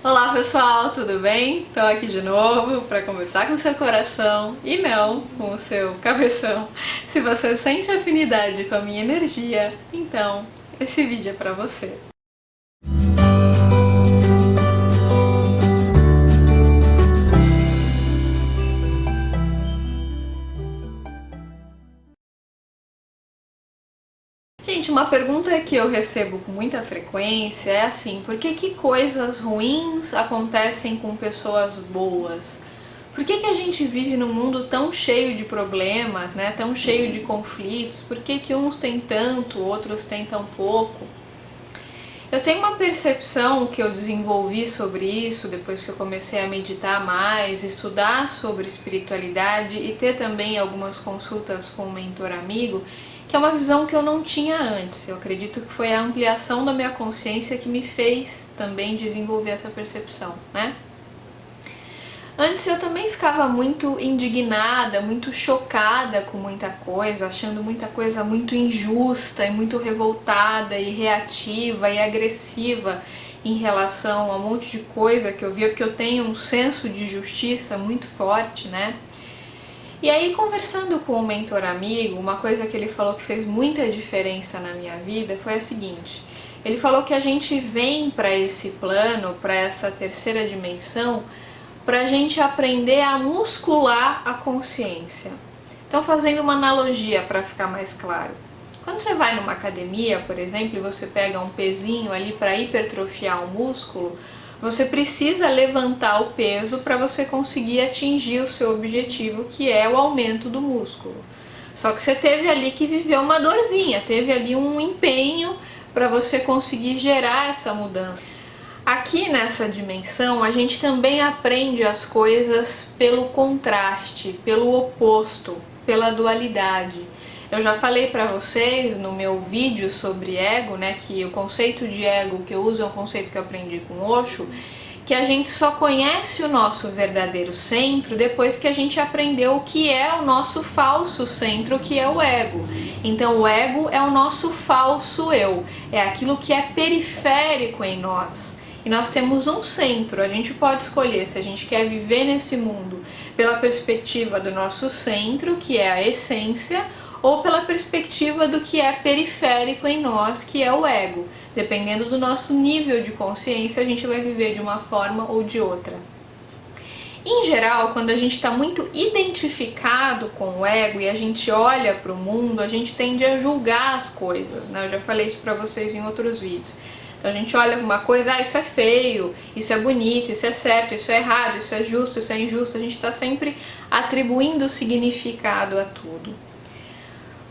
Olá pessoal, tudo bem? Estou aqui de novo para conversar com o seu coração e não com o seu cabeção. Se você sente afinidade com a minha energia, então esse vídeo é para você. Gente, uma pergunta que eu recebo com muita frequência é assim: por que coisas ruins acontecem com pessoas boas? Por que a gente vive num mundo tão cheio de problemas, né? Tão cheio de conflitos? Por que uns têm tanto, outros têm tão pouco? Eu tenho uma percepção que eu desenvolvi sobre isso depois que eu comecei a meditar mais, estudar sobre espiritualidade e ter também algumas consultas com um mentor amigo, que é uma visão que eu não tinha antes. Eu acredito que foi a ampliação da minha consciência que me fez também desenvolver essa percepção, né? Antes eu também ficava muito indignada, muito chocada com muita coisa, achando muita coisa muito injusta e muito revoltada e reativa e agressiva em relação a um monte de coisa que eu via, porque eu tenho um senso de justiça muito forte, né? E aí, conversando com um mentor amigo, uma coisa que ele falou que fez muita diferença na minha vida foi a seguinte: ele falou que a gente vem para esse plano, para essa terceira dimensão, para a gente aprender a muscular a consciência. Então, fazendo uma analogia para ficar mais claro, quando você vai numa academia, por exemplo, e você pega um pezinho ali para hipertrofiar o músculo, você precisa levantar o peso para você conseguir atingir o seu objetivo, que é o aumento do músculo. Só que você teve ali que viver uma dorzinha, teve ali um empenho para você conseguir gerar essa mudança. Aqui nessa dimensão, a gente também aprende as coisas pelo contraste, pelo oposto, pela dualidade. Eu já falei para vocês no meu vídeo sobre ego, né, que o conceito de ego que eu uso é um conceito que eu aprendi com Osho, que a gente só conhece o nosso verdadeiro centro depois que a gente aprendeu o que é o nosso falso centro, que é o ego. Então o ego é o nosso falso eu, é aquilo que é periférico em nós. E nós temos um centro, a gente pode escolher se a gente quer viver nesse mundo pela perspectiva do nosso centro, que é a essência, ou pela perspectiva do que é periférico em nós, que é o ego. Dependendo do nosso nível de consciência, a gente vai viver de uma forma ou de outra. Em geral, quando a gente está muito identificado com o ego e a gente olha para o mundo, a gente tende a julgar as coisas, né? Eu já falei isso para vocês em outros vídeos. Então a gente olha uma coisa, isso é feio, isso é bonito, isso é certo, isso é errado, isso é justo, isso é injusto. A gente está sempre atribuindo significado a tudo.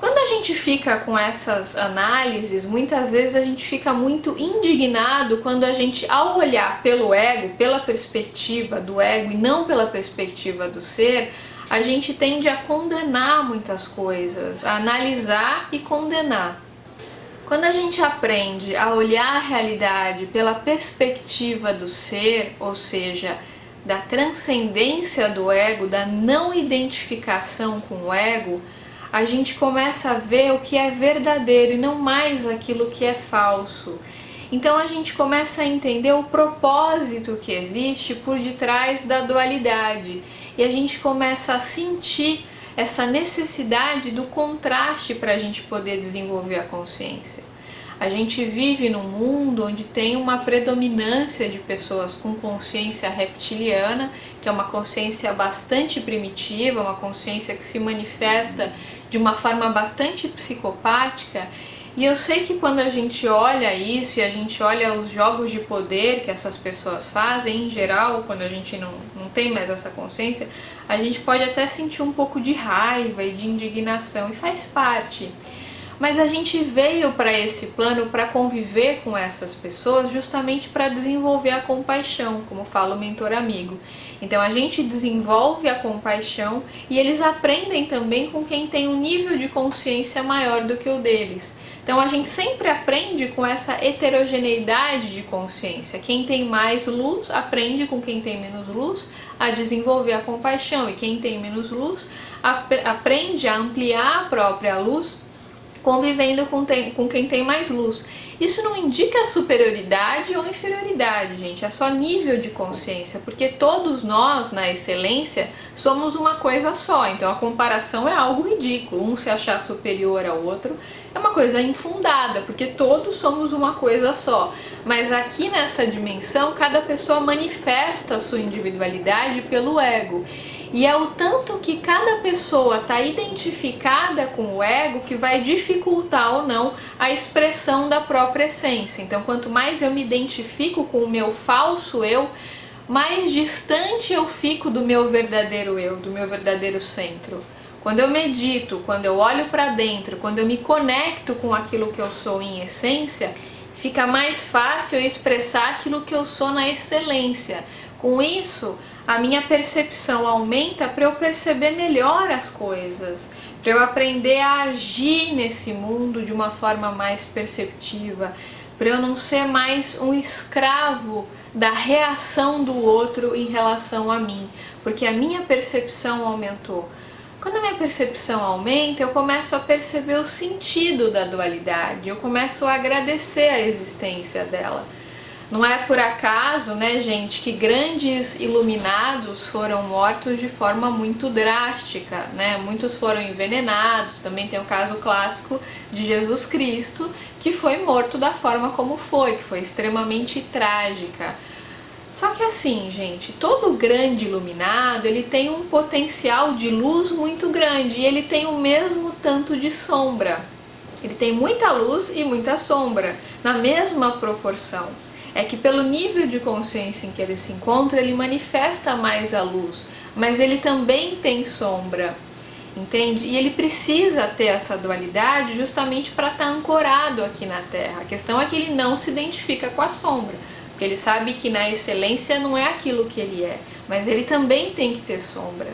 Quando a gente fica com essas análises, muitas vezes a gente fica muito indignado quando a gente, ao olhar pelo ego, pela perspectiva do ego e não pela perspectiva do ser, a gente tende a condenar muitas coisas, a analisar e condenar. Quando a gente aprende a olhar a realidade pela perspectiva do ser, ou seja, da transcendência do ego, da não identificação com o ego, a gente começa a ver o que é verdadeiro e não mais aquilo que é falso. Então a gente começa a entender o propósito que existe por detrás da dualidade e a gente começa a sentir essa necessidade do contraste para a gente poder desenvolver a consciência. A gente vive num mundo onde tem uma predominância de pessoas com consciência reptiliana, que é uma consciência bastante primitiva, uma consciência que se manifesta de uma forma bastante psicopática. E eu sei que quando a gente olha isso e a gente olha os jogos de poder que essas pessoas fazem, em geral, quando a gente não tem mais essa consciência, a gente pode até sentir um pouco de raiva e de indignação, e faz parte. Mas a gente veio para esse plano para conviver com essas pessoas justamente para desenvolver a compaixão, como fala o mentor amigo. Então a gente desenvolve a compaixão e eles aprendem também com quem tem um nível de consciência maior do que o deles. Então a gente sempre aprende com essa heterogeneidade de consciência. Quem tem mais luz aprende com quem tem menos luz a desenvolver a compaixão, e quem tem menos luz aprende a ampliar a própria luz convivendo com quem tem mais luz. Isso não indica superioridade ou inferioridade, gente, é só nível de consciência, porque todos nós, na excelência, somos uma coisa só, então a comparação é algo ridículo, um se achar superior ao outro é uma coisa infundada, porque todos somos uma coisa só, mas aqui nessa dimensão, cada pessoa manifesta a sua individualidade pelo ego. E é o tanto que cada pessoa está identificada com o ego que vai dificultar ou não a expressão da própria essência. Então, quanto mais eu me identifico com o meu falso eu, mais distante eu fico do meu verdadeiro eu, do meu verdadeiro centro. Quando eu medito, quando eu olho para dentro, quando eu me conecto com aquilo que eu sou em essência, fica mais fácil eu expressar aquilo que eu sou na excelência. Com isso, a minha percepção aumenta para eu perceber melhor as coisas, para eu aprender a agir nesse mundo de uma forma mais perceptiva, para eu não ser mais um escravo da reação do outro em relação a mim, porque a minha percepção aumentou. Quando a minha percepção aumenta, eu começo a perceber o sentido da dualidade, eu começo a agradecer a existência dela. Não é por acaso, né, gente, que grandes iluminados foram mortos de forma muito drástica, né? Muitos foram envenenados, também tem o caso clássico de Jesus Cristo, que foi morto da forma como foi, que foi extremamente trágica. Só que assim, gente, todo grande iluminado, ele tem um potencial de luz muito grande e ele tem o mesmo tanto de sombra. Ele tem muita luz e muita sombra, na mesma proporção. É que pelo nível de consciência em que ele se encontra, ele manifesta mais a luz, mas ele também tem sombra, entende? E ele precisa ter essa dualidade justamente para estar ancorado aqui na Terra. A questão é que ele não se identifica com a sombra, porque ele sabe que na excelência não é aquilo que ele é, mas ele também tem que ter sombra.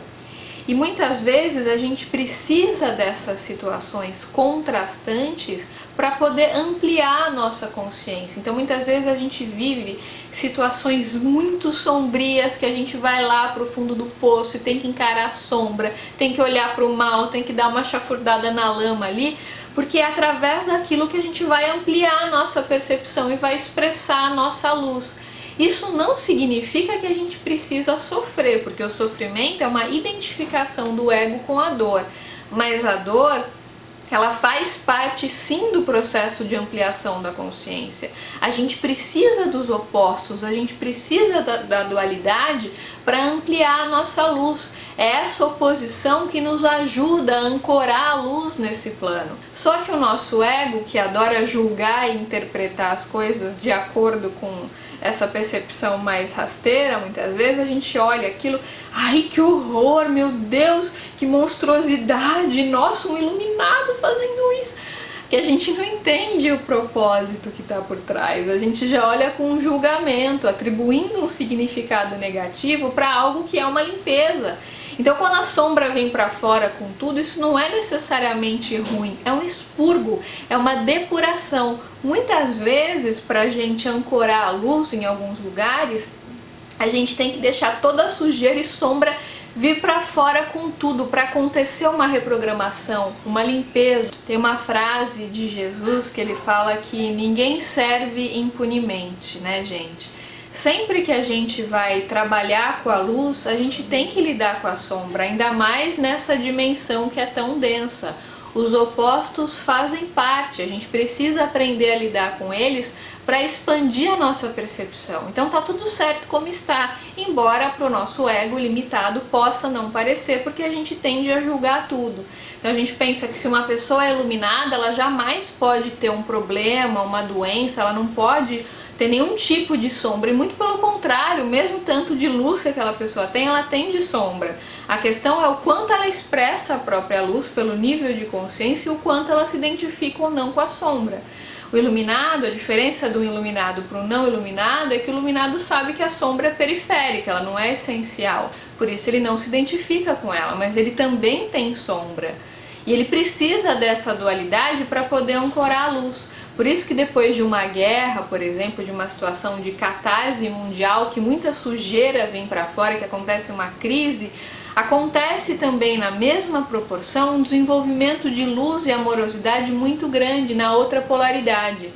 E muitas vezes a gente precisa dessas situações contrastantes para poder ampliar a nossa consciência. Então muitas vezes a gente vive situações muito sombrias que a gente vai lá para o fundo do poço e tem que encarar a sombra, tem que olhar para o mal, tem que dar uma chafurdada na lama ali, porque é através daquilo que a gente vai ampliar a nossa percepção e vai expressar a nossa luz. Isso não significa que a gente precisa sofrer, porque o sofrimento é uma identificação do ego com a dor, mas a dor, ela faz parte sim do processo de ampliação da consciência. A gente precisa dos opostos, a gente precisa da dualidade para ampliar a nossa luz. É essa oposição que nos ajuda a ancorar a luz nesse plano. Só que o nosso ego, que adora julgar e interpretar as coisas de acordo com essa percepção mais rasteira, muitas vezes a gente olha aquilo, ai que horror, meu Deus, que monstruosidade, nossa, um iluminado fazendo isso. Que a gente não entende o propósito que está por trás, a gente já olha com um julgamento, atribuindo um significado negativo para algo que é uma limpeza. Então quando a sombra vem para fora com tudo, isso não é necessariamente ruim, é um expurgo, é uma depuração. Muitas vezes, para a gente ancorar a luz em alguns lugares, a gente tem que deixar toda a sujeira e sombra vir para fora com tudo, para acontecer uma reprogramação, uma limpeza. Tem uma frase de Jesus que ele fala que ninguém serve impunemente, né, gente? Sempre que a gente vai trabalhar com a luz, a gente tem que lidar com a sombra, ainda mais nessa dimensão que é tão densa. Os opostos fazem parte, a gente precisa aprender a lidar com eles para expandir a nossa percepção. Então tá tudo certo como está, embora para o nosso ego limitado possa não parecer, porque a gente tende a julgar tudo. Então a gente pensa que se uma pessoa é iluminada, ela jamais pode ter um problema, uma doença, ela não pode ter nenhum tipo de sombra, e muito pelo contrário, o mesmo tanto de luz que aquela pessoa tem, ela tem de sombra. A questão é o quanto ela expressa a própria luz pelo nível de consciência e o quanto ela se identifica ou não com a sombra. O iluminado, a diferença do iluminado para o não iluminado é que o iluminado sabe que a sombra é periférica, ela não é essencial, por isso ele não se identifica com ela, mas ele também tem sombra. E ele precisa dessa dualidade para poder ancorar a luz. Por isso que depois de uma guerra, por exemplo, de uma situação de catarse mundial, que muita sujeira vem para fora, que acontece uma crise, acontece também na mesma proporção um desenvolvimento de luz e amorosidade muito grande na outra polaridade.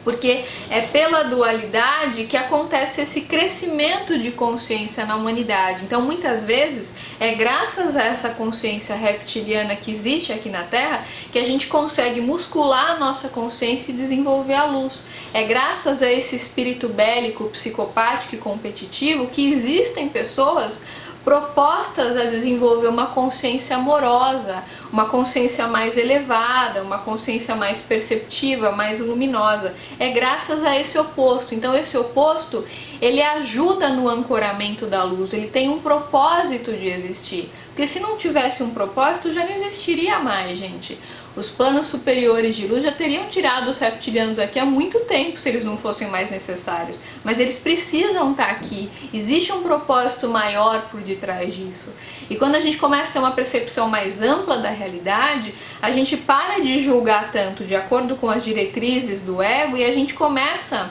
Porque é pela dualidade que acontece esse crescimento de consciência na humanidade. Então, muitas vezes, é graças a essa consciência reptiliana que existe aqui na Terra que a gente consegue muscular a nossa consciência e desenvolver a luz. É graças a esse espírito bélico, psicopático e competitivo que existem pessoas propostas a desenvolver uma consciência amorosa, uma consciência mais elevada, uma consciência mais perceptiva, mais luminosa. É graças a esse oposto. Então esse oposto, ele ajuda no ancoramento da luz, ele tem um propósito de existir. Porque se não tivesse um propósito, já não existiria mais, gente. Os planos superiores de luz já teriam tirado os reptilianos aqui há muito tempo se eles não fossem mais necessários. Mas eles precisam estar aqui. Existe um propósito maior por detrás disso. E quando a gente começa a ter uma percepção mais ampla da realidade, a gente para de julgar tanto de acordo com as diretrizes do ego e a gente começa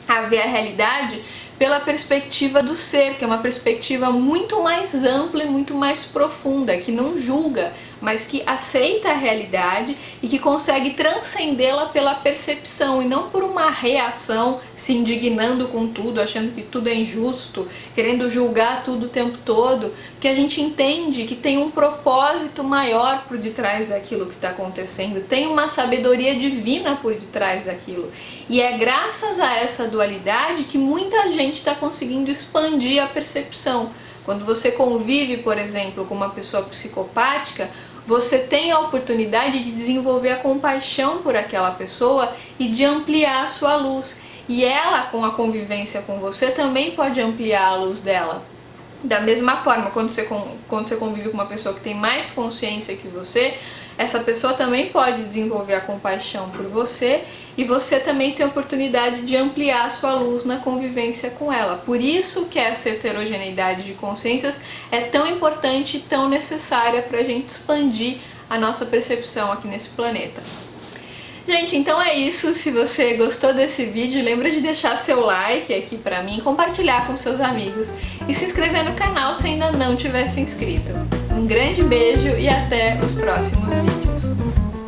a ver a realidade pela perspectiva do ser, que é uma perspectiva muito mais ampla e muito mais profunda, que não julga, mas que aceita a realidade e que consegue transcendê-la pela percepção e não por uma reação, se indignando com tudo, achando que tudo é injusto, querendo julgar tudo o tempo todo, porque a gente entende que tem um propósito maior por detrás daquilo que está acontecendo, tem uma sabedoria divina por detrás daquilo. E é graças a essa dualidade que muita gente está conseguindo expandir a percepção. Quando você convive, por exemplo, com uma pessoa psicopática, você tem a oportunidade de desenvolver a compaixão por aquela pessoa e de ampliar a sua luz. E ela, com a convivência com você, também pode ampliar a luz dela. Da mesma forma, quando você convive com uma pessoa que tem mais consciência que você, essa pessoa também pode desenvolver a compaixão por você e você também tem a oportunidade de ampliar a sua luz na convivência com ela. Por isso que essa heterogeneidade de consciências é tão importante e tão necessária para a gente expandir a nossa percepção aqui nesse planeta. Gente, então é isso. Se você gostou desse vídeo, lembra de deixar seu like aqui pra mim, compartilhar com seus amigos e se inscrever no canal se ainda não tiver se inscrito. Um grande beijo e até os próximos vídeos.